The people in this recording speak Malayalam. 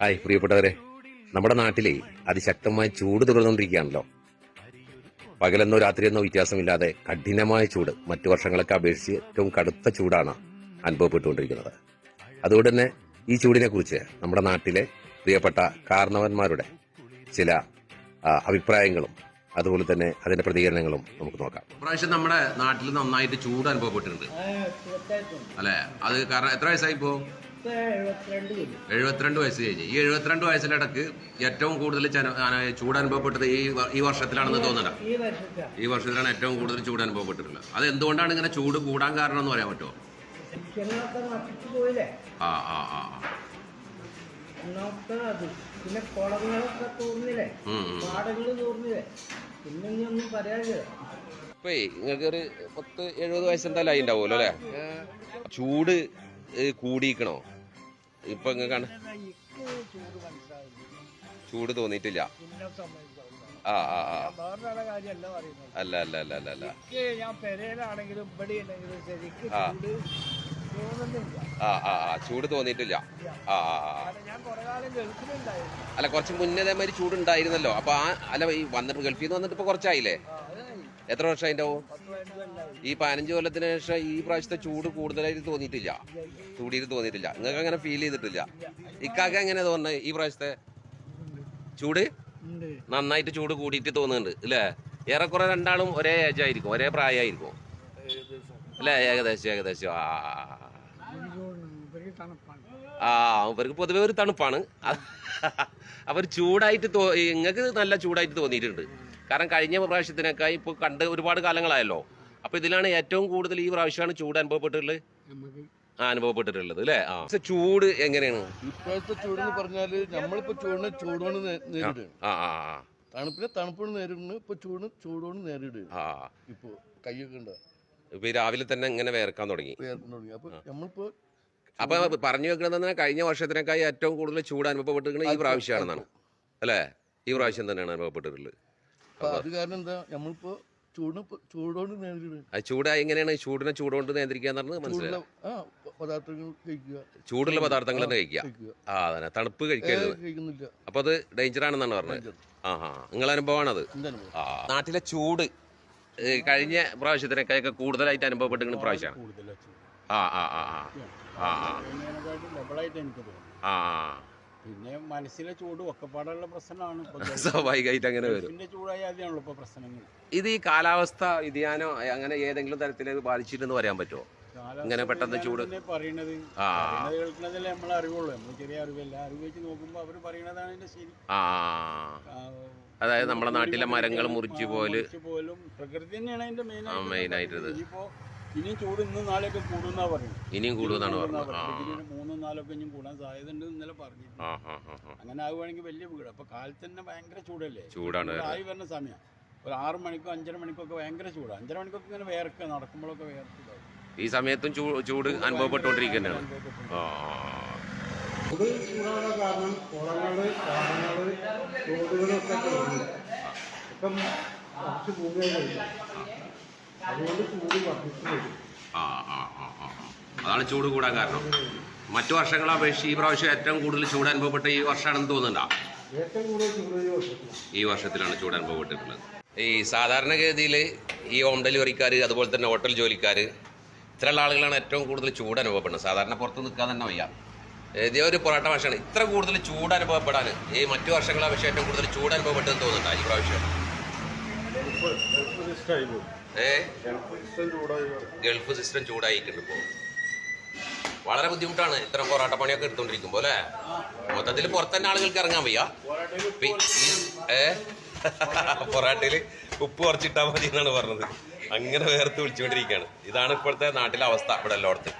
ഹായ് പ്രിയപ്പെട്ടവരെ, നമ്മുടെ നാട്ടിലെ അതിശക്തമായ ചൂട് തുടർന്നുകൊണ്ടിരിക്കുകയാണല്ലോ. പകലെന്നോ രാത്രിയെന്നോ വ്യത്യാസമില്ലാതെ കഠിനമായ ചൂട് മറ്റു വർഷങ്ങളൊക്കെ അപേക്ഷിച്ച് ഏറ്റവും കടുത്ത ചൂടാണ് അനുഭവപ്പെട്ടുകൊണ്ടിരിക്കുന്നത്. അതുകൊണ്ട് തന്നെ ഈ ചൂടിനെ കുറിച്ച് നമ്മുടെ നാട്ടിലെ പ്രിയപ്പെട്ട കാരണവന്മാരുടെ ചില അഭിപ്രായങ്ങളും അതുപോലെ തന്നെ അതിന്റെ പ്രതികരണങ്ങളും നമുക്ക് നോക്കാം. ഇപ്രാവശ്യം നമ്മുടെ നാട്ടിൽ നന്നായിട്ട് ചൂട് അനുഭവപ്പെട്ടിട്ടുണ്ട് അല്ലെ? അത് കാരണം എത്ര വയസ്സായി ഇപ്പോ? 72 വയസ്സ് കഴിഞ്ഞ്. ഈ 72 വയസ്സിലിടക്ക് ഏറ്റവും കൂടുതൽ ചൂട് അനുഭവപ്പെട്ടത് ഈ വർഷത്തിലാണെന്ന് തോന്നണ്ട. ഈ വർഷത്തിലാണ് ഏറ്റവും കൂടുതൽ ചൂട് അനുഭവപ്പെട്ടിട്ടുള്ളത്. അത് എന്തുകൊണ്ടാണ് ഇങ്ങനെ ചൂട് കൂടാൻ കാരണം എന്ന് പറയാൻ പറ്റുമോ? ആ ആ ആ പിന്നെ കുളങ്ങളൊക്കെ തോന്നില്ലേ, പാടങ്ങൾ തോന്നില്ലേ, പിന്നെ ഒന്നും പറയാനില്ല. ഇപ്പൊ നിങ്ങൾക്ക് ഒരു 70 വയസ്സ് എന്തായാലും ആയി ഉണ്ടാവുമല്ലോ അല്ലെ? ചൂട് കൂടിയിക്കണോ ഇപ്പൊ? നിങ്ങൾക്കാണ് ചൂട് തോന്നിയിട്ടില്ല? ആ ആ ആ അല്ല അല്ല അല്ല അല്ല അല്ല ഞാൻ പെരയിലാണെങ്കിലും ഇവിടെ ഉണ്ടെങ്കിലും ശരിക്കും ആ ആ ആ ചൂട് തോന്നിയിട്ടില്ല. ആ ആ ഞാൻ കുറെ കാലം ഗൾഫിലുണ്ടായിരുന്നു. അല്ല, കുറച്ച് മുന്നേ അതേമാതിരി ചൂടുണ്ടായിരുന്നല്ലോ. അപ്പൊ അല്ല, ഈ വന്നിട്ട് ഗൾഫിൽ നിന്ന് വന്നിട്ട് ഇപ്പൊ കുറച്ചായില്ലേ? എത്ര വർഷം അതിന്റെ ഈ 15 കൊല്ലത്തിന് ശേഷം ഈ പ്രാവശ്യത്തെ ചൂട് കൂടുതലായിട്ട് തോന്നിയിട്ടില്ല, ചൂടിയിട്ട് തോന്നിയിട്ടില്ല. നിങ്ങൾക്ക് അങ്ങനെ ഫീൽ ചെയ്തിട്ടില്ല? ഇക്കാക്ക് എങ്ങനെ തോന്നുന്നത് ഈ പ്രാവശ്യത്തെ ചൂട്? നന്നായിട്ട് ചൂട് കൂടിയിട്ട് തോന്നുന്നുണ്ട് അല്ലേ? ഏറെക്കുറെ രണ്ടാളും ഒരേ ഏജ് ആയിരിക്കും, ഒരേ പ്രായമായിരിക്കും അല്ലേ? ഏകദേശം അവർക്ക് പൊതുവെ ഒരു തണുപ്പാണ്. അവർ ചൂടായിട്ട് നിങ്ങൾക്ക് നല്ല ചൂടായിട്ട് തോന്നിയിട്ടുണ്ട്. കാരണം കഴിഞ്ഞ പ്രാവശ്യത്തിനൊക്കെ ഇപ്പൊ കണ്ട് ഒരുപാട് കാലങ്ങളായല്ലോ. അപ്പൊ ഇതിലാണ് ഏറ്റവും കൂടുതൽ ഈ പ്രാവശ്യമാണ് ചൂട് അനുഭവപ്പെട്ടിട്ടുള്ളത് അല്ലേ? ആ, ചൂട് എങ്ങനെയാണ് ഇപ്പോഴത്തെ ചൂട് എന്ന് പറഞ്ഞാല് നമ്മളിപ്പോ ചൂടോണ്ട് നേരിടുകയാണ്. തണുപ്പിനെ തണുപ്പോട് നേരിടുന്നു. ഇപ്പൊ ചൂടോണ്ട് നേരിടുകയാണ്. ഇപ്പൊ കൈയൊക്കെ ഉണ്ട്. ഇപ്പൊ രാവിലെ തന്നെ ഇങ്ങനെ വേർക്കാൻ തുടങ്ങി. അപ്പൊ നമ്മളിപ്പോ അപ്പൊ പറഞ്ഞു വെക്കുന്നത് കഴിഞ്ഞ വർഷത്തിനേക്കായി ഏറ്റവും കൂടുതൽ ചൂട് അനുഭവപ്പെട്ടിരിക്കുന്നത് ഈ പ്രാവശ്യമാണെന്നാണ് അല്ലേ? ഈ പ്രാവശ്യം തന്നെയാണ് അനുഭവപ്പെട്ടിട്ടുള്ളത്. അത് കാരണം എന്താ, നമ്മളിപ്പോ ചൂടോണ്ട് നേരിടുക. ചൂട് എങ്ങനെയാണ് ചൂടിനെ ചൂടുകൊണ്ട് നിയന്ത്രിക്കാന്ന് പറഞ്ഞത് മനസ്സിലായി? പദാർത്ഥങ്ങൾ കഴിക്കുക, ചൂടുള്ള പദാർത്ഥങ്ങൾ തന്നെ കഴിക്കുക. ആ അതന്നെ, തണുപ്പ് കഴിക്കുന്നില്ല. അപ്പൊ അത് ഡേഞ്ചർ ആണെന്നാണ് പറഞ്ഞത്. ആ ആ നിങ്ങളെ അനുഭവമാണത്. നാട്ടിലെ ചൂട് കഴിഞ്ഞ പ്രാവശ്യത്തിനൊക്കെ കൂടുതലായിട്ട് അനുഭവപ്പെട്ടിരിക്കുന്ന പ്രാവശ്യമാണ്. ആ ആ ആ ആ ആ ആ പിന്നെ മനസ്സിലെ ചൂട് ഒക്കെപ്പാടുള്ള പ്രശ്നമാണ്. സ്വാഭാവികമായിട്ട് അങ്ങനെ വരും. ചൂടായാണല്ലോ ഇപ്പൊ പ്രശ്നങ്ങൾ. ഇത് ഈ കാലാവസ്ഥ വ്യതിയാനോ അങ്ങനെ ഏതെങ്കിലും തരത്തിൽ പറയാൻ പറയാൻ പറ്റുമോ? ഇങ്ങനെ പെട്ടെന്ന് ചൂട് പറയണത് കേൾക്കുന്നതല്ലേ നമ്മൾ അറിവുള്ളൂ. നമ്മൾ ചെറിയ അറിവല്ല, അറിവ് വെച്ച് നോക്കുമ്പോ അവര് പറയണതാണ് അതിന്റെ ശരി. അതായത് നമ്മുടെ നാട്ടിലെ മരങ്ങൾ മുറിച്ചു പോലും പ്രകൃതി തന്നെയാണ് അതിന്റെ മെയിൻ ആയിട്ട്. ഇനിയും ചൂട് ഇന്നും നാളെയൊക്കെ കൂടുന്നാ പറയുന്നത്. ഇനിയും കൂടുന്നാണ് പറഞ്ഞത്. 3-4 ഒക്കെ ഇനിയും കൂടാൻ സാധ്യത ഉണ്ട് ഇന്നലെ പറഞ്ഞു. അങ്ങനെ ആവുകയാണെങ്കിൽ വലിയ വീട്. അപ്പൊ കാലത്ത് തന്നെ ഭയങ്കര ചൂടല്ലേ? ചൂടാണ്. ആയി വരുന്ന സമയം ഒരു 6 മണിക്കോ 5:30 മണിക്കൊക്കെ ഭയങ്കര ചൂടാണ്. 5:30 മണിക്കൊക്കെ ഇങ്ങനെ വേർക്കുക, നടക്കുമ്പോഴൊക്കെ വേർക്കുക. ഈ സമയത്തും ചൂട് അനുഭവപ്പെട്ടുകൊണ്ടിരിക്കുന്നതാണ്. ചൂടാകാൻ കാരണം കുളങ്ങള്, കാടുകള്, തോടുകളൊക്കെ ഇപ്പം കുറച്ച് ഭൂമിയായി. അതുകൊണ്ട് ചൂട് വർദ്ധിച്ചു വരും. അതാണ് ചൂട് കൂടാൻ കാരണം. മറ്റു വർഷങ്ങളെ അപേക്ഷിച്ച് ഈ പ്രാവശ്യം ഏറ്റവും കൂടുതൽ ചൂട് അനുഭവപ്പെട്ട ഈ വർഷമാണെന്ന് തോന്നുന്നുണ്ടോ? ഏറ്റവും കൂടുതൽ ചൂട് ഈ വർഷത്തിലാണ് ചൂട് അനുഭവപ്പെട്ടിട്ടുള്ളത്. ഈ സാധാരണഗതിയിൽ ഈ ഹോം ഡെലിവറിക്കാർ, അതുപോലെ തന്നെ ഹോട്ടൽ ജോലിക്കാർ, ഇത്തരമുള്ള ആളുകളാണ് ഏറ്റവും കൂടുതൽ ചൂട് അനുഭവപ്പെടുന്നത്. സാധാരണ പുറത്ത് നിൽക്കാൻ തന്നെ വയ്യ. ഇതേ ഒരു പൊറാട്ട ഭാഷയാണ് ഇത്ര കൂടുതൽ ചൂട് അനുഭവപ്പെടാൻ ഈ മറ്റു വർഷങ്ങളെ അപേക്ഷിച്ച് ഏറ്റവും കൂടുതൽ ചൂട് അനുഭവപ്പെട്ടെന്ന് തോന്നുന്നുണ്ടോ ഈ പ്രാവശ്യം? ഗൾഫ് സിസ്റ്റം ചൂടായിട്ടുണ്ട്. ഇപ്പോൾ വളരെ ബുദ്ധിമുട്ടാണ് ഇത്തരം പൊറാട്ട പണിയൊക്കെ എടുത്തോണ്ടിരിക്കുമ്പോ അല്ലെ? മൊത്തത്തിൽ പുറത്തന്നെ ആളുകൾക്ക് ഇറങ്ങാൻ വയ്യ. പൊറാട്ടയില് ഉപ്പ് കുറച്ചിട്ടാൽ മതി എന്നാണ് പറഞ്ഞത്. അങ്ങനെ വേർത്ത് വിളിച്ചുകൊണ്ടിരിക്കുകയാണ്. ഇതാണ് ഇപ്പോഴത്തെ നാട്ടിലെ അവസ്ഥ ഇവിടെ എല്ലായിടത്തും.